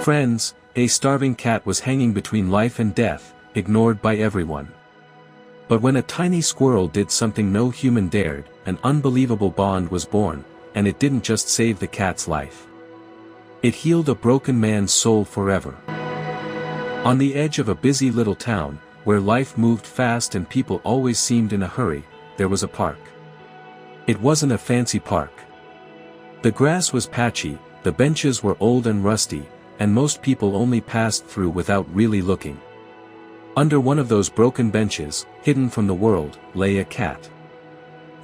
Friends, a starving cat was hanging between life and death, ignored by everyone. But when a tiny squirrel did something no human dared, an unbelievable bond was born, and it didn't just save the cat's life. It healed a broken man's soul forever. On the edge of a busy little town, where life moved fast and people always seemed in a hurry, there was a park. It wasn't a fancy park. The grass was patchy, the benches were old and rusty, and most people only passed through without really looking. Under one of those broken benches, hidden from the world, lay a cat.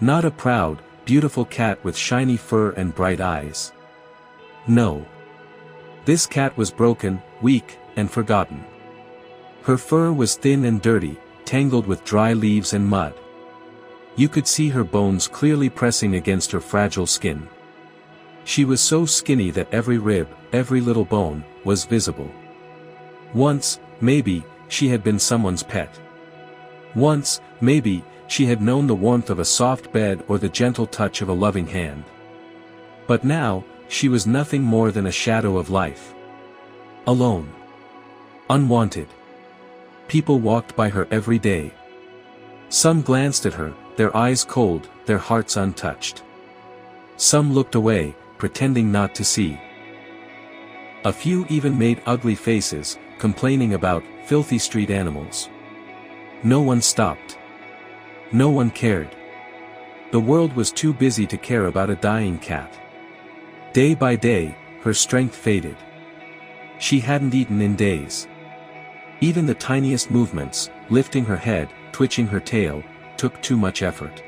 Not a proud, beautiful cat with shiny fur and bright eyes. No. This cat was broken, weak, and forgotten. Her fur was thin and dirty, tangled with dry leaves and mud. You could see her bones clearly pressing against her fragile skin. She was so skinny that every rib, every little bone, was visible. Once, maybe, she had been someone's pet. Once, maybe, she had known the warmth of a soft bed or the gentle touch of a loving hand. But now, she was nothing more than a shadow of life. Alone. Unwanted. People walked by her every day. Some glanced at her, their eyes cold, their hearts untouched. Some looked away, pretending not to see. A few even made ugly faces, complaining about filthy street animals. No one stopped. No one cared. The world was too busy to care about a dying cat. Day by day, her strength faded. She hadn't eaten in days. Even the tiniest movements, lifting her head, twitching her tail, took too much effort.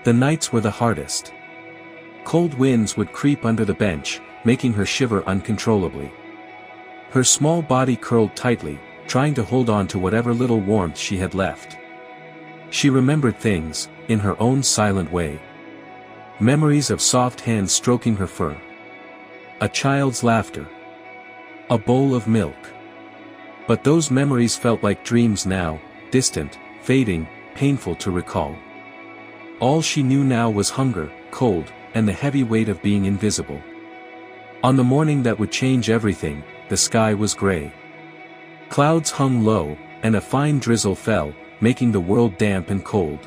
The nights were the hardest. Cold winds would creep under the bench, making her shiver uncontrollably. Her small body curled tightly, trying to hold on to whatever little warmth she had left. She remembered things, in her own silent way. Memories of soft hands stroking her fur. A child's laughter. A bowl of milk. But those memories felt like dreams now, distant, fading, painful to recall. All she knew now was hunger, cold, and the heavy weight of being invisible. On the morning that would change everything, the sky was gray. Clouds hung low, and a fine drizzle fell, making the world damp and cold.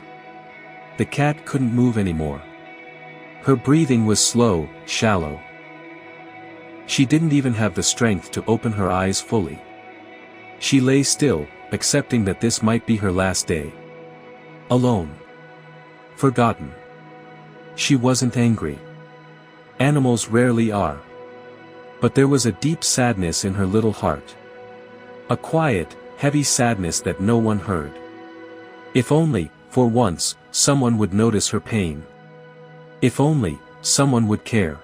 The cat couldn't move anymore. Her breathing was slow, shallow. She didn't even have the strength to open her eyes fully. She lay still, accepting that this might be her last day. Alone. Forgotten. She wasn't angry. Animals rarely are. But there was a deep sadness in her little heart. A quiet, heavy sadness that no one heard. If only, for once, someone would notice her pain. If only, someone would care.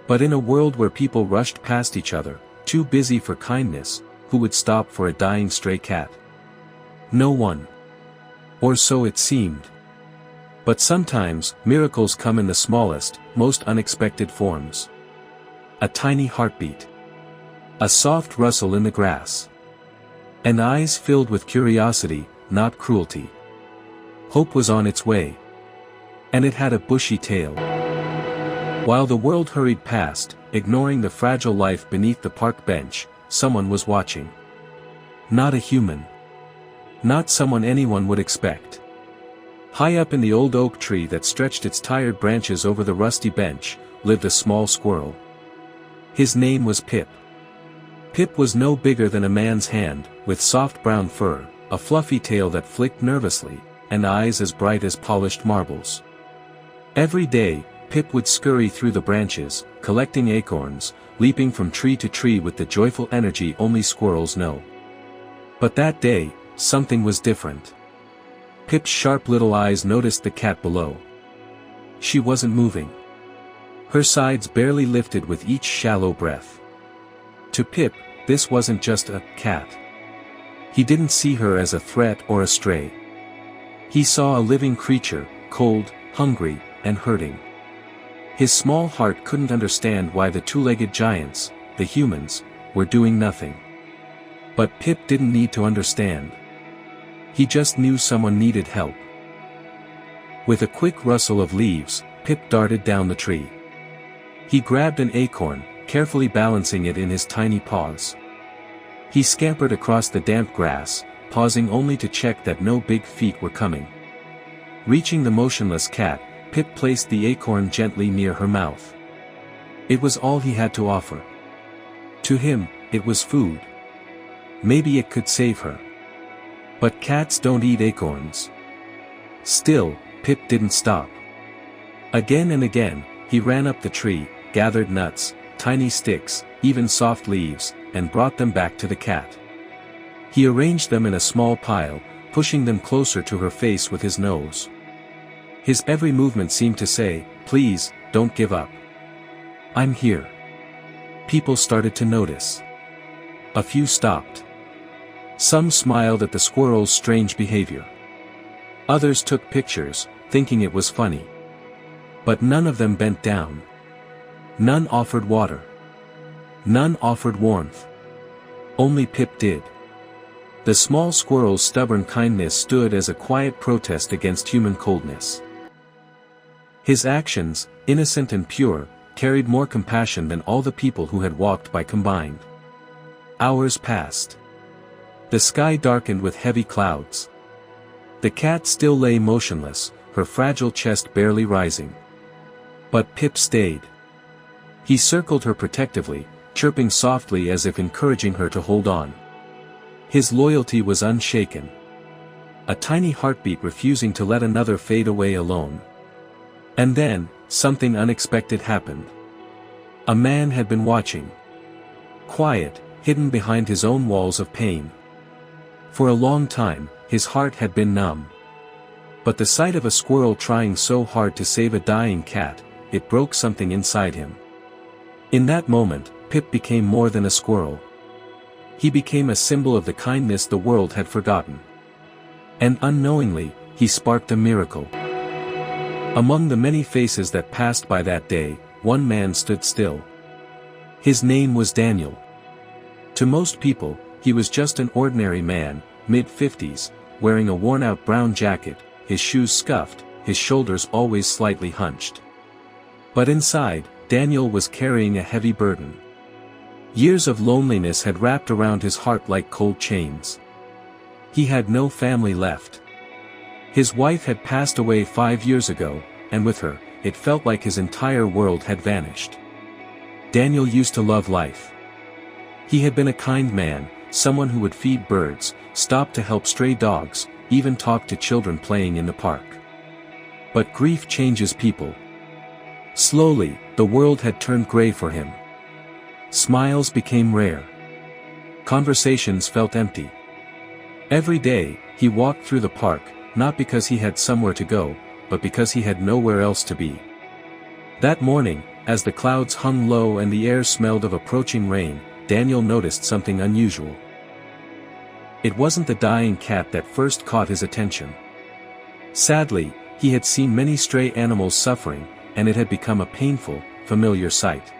But in a world where people rushed past each other, too busy for kindness, who would stop for a dying stray cat? No one. Or so it seemed. But sometimes, miracles come in the smallest, most unexpected forms. A tiny heartbeat. A soft rustle in the grass. And eyes filled with curiosity, not cruelty. Hope was on its way. And it had a bushy tail. While the world hurried past, ignoring the fragile life beneath the park bench, someone was watching. Not a human. Not someone anyone would expect. High up in the old oak tree that stretched its tired branches over the rusty bench, lived a small squirrel. His name was Pip. Pip was no bigger than a man's hand, with soft brown fur, a fluffy tail that flicked nervously, and eyes as bright as polished marbles. Every day, Pip would scurry through the branches, collecting acorns, leaping from tree to tree with the joyful energy only squirrels know. But that day, something was different. Pip's sharp little eyes noticed the cat below. She wasn't moving. Her sides barely lifted with each shallow breath. To Pip, this wasn't just a cat. He didn't see her as a threat or a stray. He saw a living creature, cold, hungry, and hurting. His small heart couldn't understand why the two-legged giants, the humans, were doing nothing. But Pip didn't need to understand. He just knew someone needed help. With a quick rustle of leaves, Pip darted down the tree. He grabbed an acorn, carefully balancing it in his tiny paws. He scampered across the damp grass, pausing only to check that no big feet were coming. Reaching the motionless cat, Pip placed the acorn gently near her mouth. It was all he had to offer. To him, it was food. Maybe it could save her. But cats don't eat acorns. Still, Pip didn't stop. Again and again, he ran up the tree, gathered nuts, tiny sticks, even soft leaves, and brought them back to the cat. He arranged them in a small pile, pushing them closer to her face with his nose. His every movement seemed to say, "Please, don't give up. I'm here." People started to notice. A few stopped. Some smiled at the squirrel's strange behavior. Others took pictures, thinking it was funny. But none of them bent down. None offered water. None offered warmth. Only Pip did. The small squirrel's stubborn kindness stood as a quiet protest against human coldness. His actions, innocent and pure, carried more compassion than all the people who had walked by combined. Hours passed. The sky darkened with heavy clouds. The cat still lay motionless, her fragile chest barely rising. But Pip stayed. He circled her protectively, chirping softly as if encouraging her to hold on. His loyalty was unshaken. A tiny heartbeat refusing to let another fade away alone. And then, something unexpected happened. A man had been watching. Quiet, hidden behind his own walls of pain. For a long time, his heart had been numb. But the sight of a squirrel trying so hard to save a dying cat, it broke something inside him. In that moment, Pip became more than a squirrel. He became a symbol of the kindness the world had forgotten. And unknowingly, he sparked a miracle. Among the many faces that passed by that day, one man stood still. His name was Daniel. To most people, he was just an ordinary man, mid-50s, wearing a worn-out brown jacket, his shoes scuffed, his shoulders always slightly hunched. But inside, Daniel was carrying a heavy burden. Years of loneliness had wrapped around his heart like cold chains. He had no family left. His wife had passed away 5 years ago, and with her, it felt like his entire world had vanished. Daniel used to love life. He had been a kind man, someone who would feed birds, stop to help stray dogs, even talk to children playing in the park. But grief changes people. Slowly, the world had turned gray for him. Smiles became rare. Conversations felt empty. Every day, he walked through the park, not because he had somewhere to go, but because he had nowhere else to be. That morning, as the clouds hung low and the air smelled of approaching rain, Daniel noticed something unusual. It wasn't the dying cat that first caught his attention. Sadly, he had seen many stray animals suffering, and it had become a painful, familiar sight.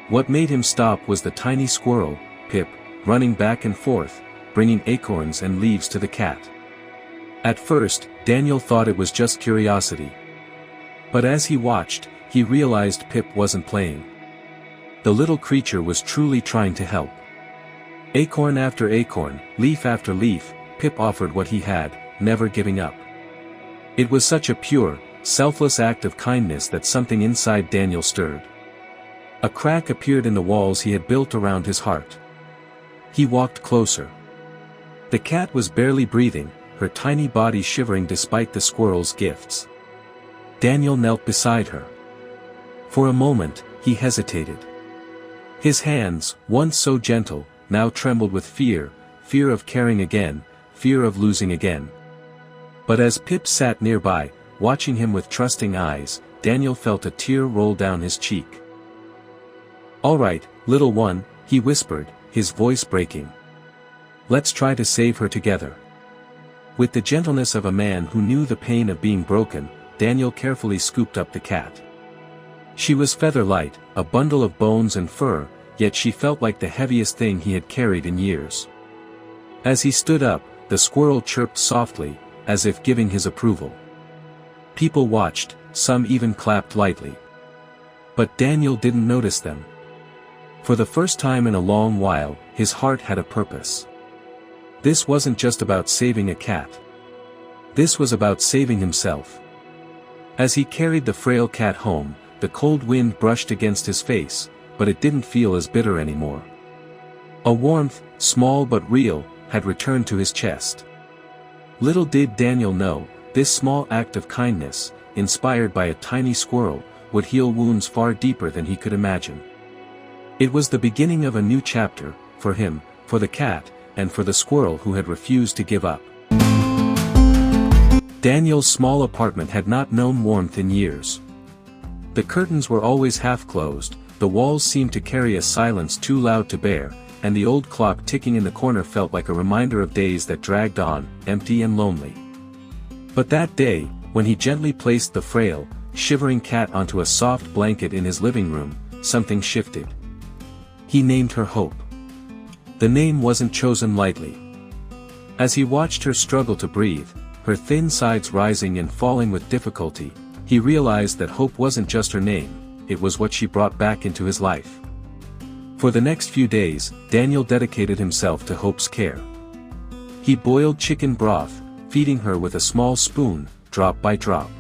What made him stop was the tiny squirrel, Pip, running back and forth, bringing acorns and leaves to the cat. At first, Daniel thought it was just curiosity. But as he watched, he realized Pip wasn't playing. The little creature was truly trying to help. Acorn after acorn, leaf after leaf, Pip offered what he had, never giving up. It was such a pure, selfless act of kindness that something inside Daniel stirred. A crack appeared in the walls he had built around his heart. He walked closer. The cat was barely breathing, her tiny body shivering despite the squirrel's gifts. Daniel knelt beside her. For a moment, he hesitated. His hands, once so gentle, now trembled with fear, fear of caring again, fear of losing again. But as Pip sat nearby, watching him with trusting eyes, Daniel felt a tear roll down his cheek. "All right, little one," he whispered, his voice breaking. "Let's try to save her together." With the gentleness of a man who knew the pain of being broken, Daniel carefully scooped up the cat. She was feather-light, a bundle of bones and fur, yet she felt like the heaviest thing he had carried in years. As he stood up, the squirrel chirped softly, as if giving his approval. People watched, some even clapped lightly. But Daniel didn't notice them. For the first time in a long while, his heart had a purpose. This wasn't just about saving a cat. This was about saving himself. As he carried the frail cat home, the cold wind brushed against his face, but it didn't feel as bitter anymore. A warmth, small but real, had returned to his chest. Little did Daniel know, this small act of kindness, inspired by a tiny squirrel, would heal wounds far deeper than he could imagine. It was the beginning of a new chapter, for him, for the cat, and for the squirrel who had refused to give up. Daniel's small apartment had not known warmth in years. The curtains were always half closed, the walls seemed to carry a silence too loud to bear, and the old clock ticking in the corner felt like a reminder of days that dragged on, empty and lonely. But that day, when he gently placed the frail, shivering cat onto a soft blanket in his living room, something shifted. He named her Hope. The name wasn't chosen lightly. As he watched her struggle to breathe, her thin sides rising and falling with difficulty, he realized that Hope wasn't just her name, it was what she brought back into his life. For the next few days, Daniel dedicated himself to Hope's care. He boiled chicken broth, feeding her with a small spoon, drop by drop.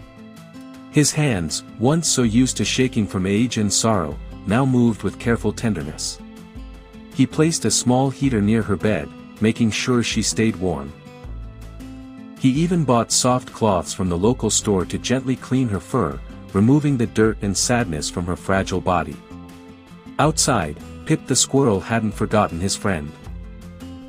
His hands, once so used to shaking from age and sorrow, now moved with careful tenderness. He placed a small heater near her bed, making sure she stayed warm. He even bought soft cloths from the local store to gently clean her fur, removing the dirt and sadness from her fragile body. Outside, Pip the squirrel hadn't forgotten his friend.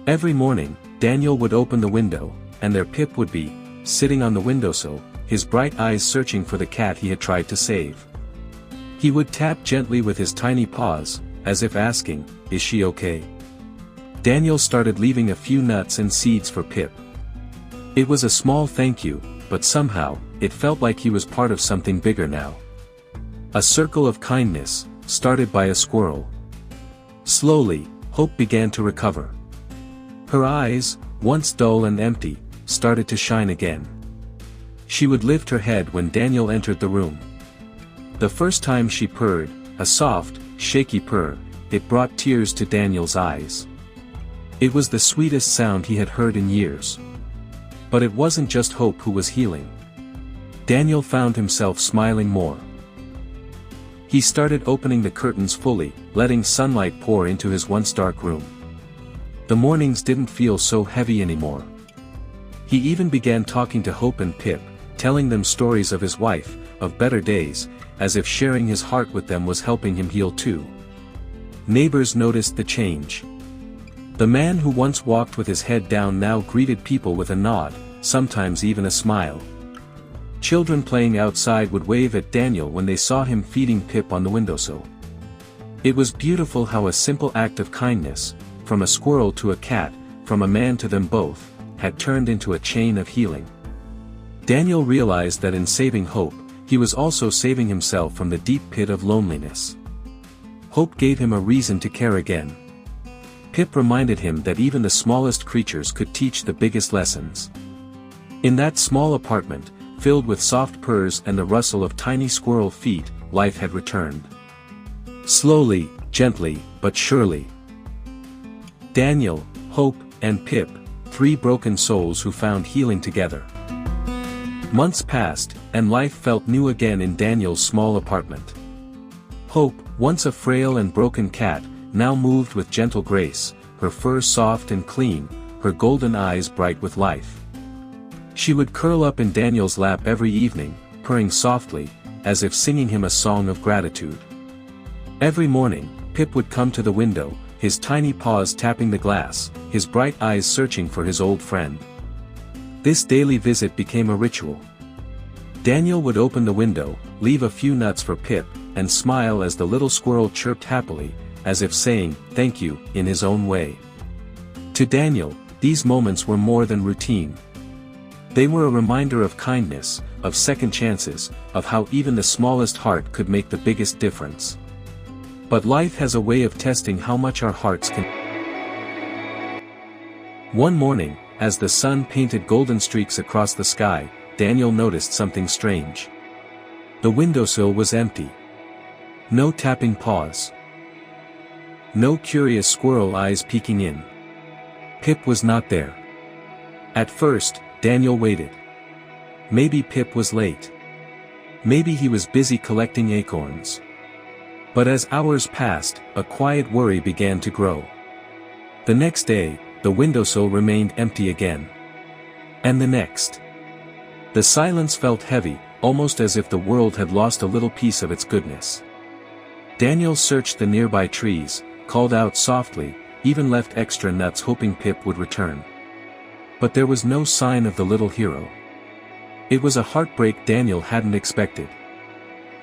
Every morning, Daniel would open the window, and there Pip would be, sitting on the windowsill, his bright eyes searching for the cat he had tried to save. He would tap gently with his tiny paws, as if asking, "Is she okay?" Daniel started leaving a few nuts and seeds for Pip. It was a small thank you, but somehow, it felt like he was part of something bigger now. A circle of kindness, started by a squirrel. Slowly, Hope began to recover. Her eyes, once dull and empty, started to shine again. She would lift her head when Daniel entered the room. The first time she purred, a soft, shaky purr, it brought tears to Daniel's eyes. It was the sweetest sound he had heard in years. But it wasn't just Hope who was healing. Daniel found himself smiling more. He started opening the curtains fully, letting sunlight pour into his once dark room. The mornings didn't feel so heavy anymore. He even began talking to Hope and Pip, telling them stories of his wife, of better days, as if sharing his heart with them was helping him heal too. Neighbors noticed the change. The man who once walked with his head down now greeted people with a nod, sometimes even a smile. Children playing outside would wave at Daniel when they saw him feeding Pip on the windowsill. It was beautiful how a simple act of kindness, from a squirrel to a cat, from a man to them both, had turned into a chain of healing. Daniel realized that in saving Hope, he was also saving himself from the deep pit of loneliness. Hope gave him a reason to care again. Pip reminded him that even the smallest creatures could teach the biggest lessons. In that small apartment, filled with soft purrs and the rustle of tiny squirrel feet, life had returned. Slowly, gently, but surely. Daniel, Hope, and Pip, three broken souls who found healing together. Months passed, and life felt new again in Daniel's small apartment. Hope, once a frail and broken cat, now moved with gentle grace, her fur soft and clean, her golden eyes bright with life. She would curl up in Daniel's lap every evening, purring softly, as if singing him a song of gratitude. Every morning, Pip would come to the window, his tiny paws tapping the glass, his bright eyes searching for his old friend. This daily visit became a ritual. Daniel would open the window, leave a few nuts for Pip, and smile as the little squirrel chirped happily, as if saying, "Thank you," in his own way. To Daniel, these moments were more than routine. They were a reminder of kindness, of second chances, of how even the smallest heart could make the biggest difference. But life has a way of testing how much our hearts can. One morning, as the sun painted golden streaks across the sky, Daniel noticed something strange. The windowsill was empty. No tapping paws. No curious squirrel eyes peeking in. Pip was not there. At first, Daniel waited. Maybe Pip was late. Maybe he was busy collecting acorns. But as hours passed, a quiet worry began to grow. The next day, the windowsill remained empty again. And the next. The silence felt heavy, almost as if the world had lost a little piece of its goodness. Daniel searched the nearby trees, called out softly, even left extra nuts hoping Pip would return. But there was no sign of the little hero. It was a heartbreak Daniel hadn't expected.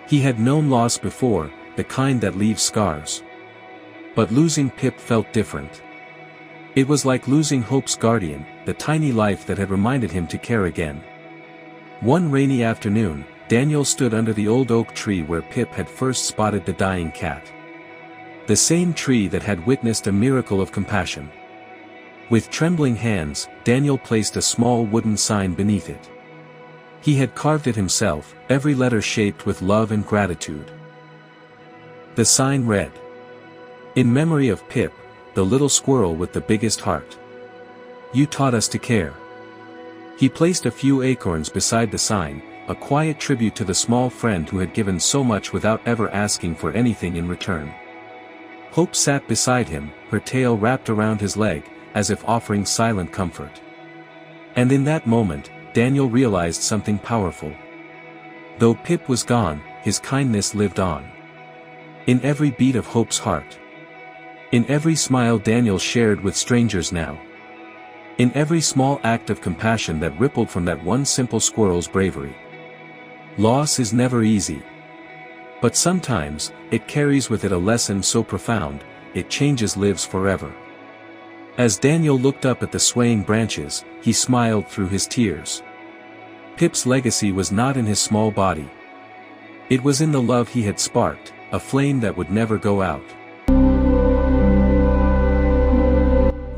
He had known loss before, the kind that leaves scars. But losing Pip felt different. It was like losing hope's guardian, the tiny life that had reminded him to care again. One rainy afternoon, Daniel stood under the old oak tree where Pip had first spotted the dying cat. The same tree that had witnessed a miracle of compassion. With trembling hands, Daniel placed a small wooden sign beneath it. He had carved it himself, every letter shaped with love and gratitude. The sign read, "In memory of Pip, the little squirrel with the biggest heart. You taught us to care." He placed a few acorns beside the sign, a quiet tribute to the small friend who had given so much without ever asking for anything in return. Hope sat beside him, her tail wrapped around his leg, as if offering silent comfort. And in that moment, Daniel realized something powerful. Though Pip was gone, his kindness lived on. In every beat of Hope's heart. In every smile Daniel shared with strangers now. In every small act of compassion that rippled from that one simple squirrel's bravery. Loss is never easy. But sometimes, it carries with it a lesson so profound, it changes lives forever. As Daniel looked up at the swaying branches, he smiled through his tears. Pip's legacy was not in his small body. It was in the love he had sparked, a flame that would never go out.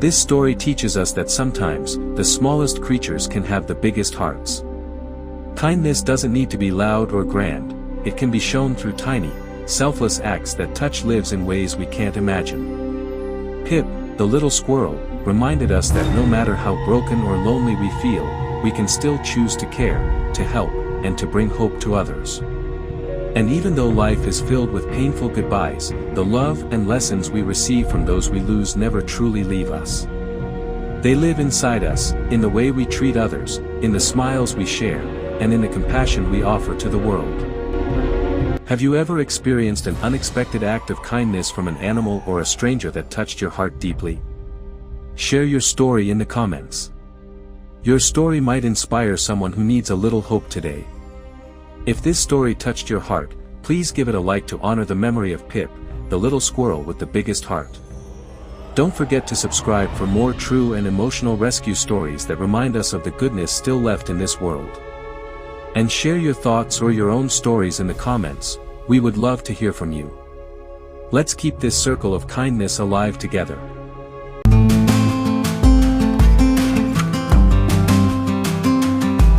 This story teaches us that sometimes, the smallest creatures can have the biggest hearts. Kindness doesn't need to be loud or grand, it can be shown through tiny, selfless acts that touch lives in ways we can't imagine. Pip, the little squirrel, reminded us that no matter how broken or lonely we feel, we can still choose to care, to help, and to bring hope to others. And even though life is filled with painful goodbyes, the love and lessons we receive from those we lose never truly leave us. They live inside us, in the way we treat others, in the smiles we share, and in the compassion we offer to the world. Have you ever experienced an unexpected act of kindness from an animal or a stranger that touched your heart deeply? Share your story in the comments. Your story might inspire someone who needs a little hope today. If this story touched your heart, please give it a like to honor the memory of Pip, the little squirrel with the biggest heart. Don't forget to subscribe for more true and emotional rescue stories that remind us of the goodness still left in this world. And share your thoughts or your own stories in the comments, we would love to hear from you. Let's keep this circle of kindness alive together.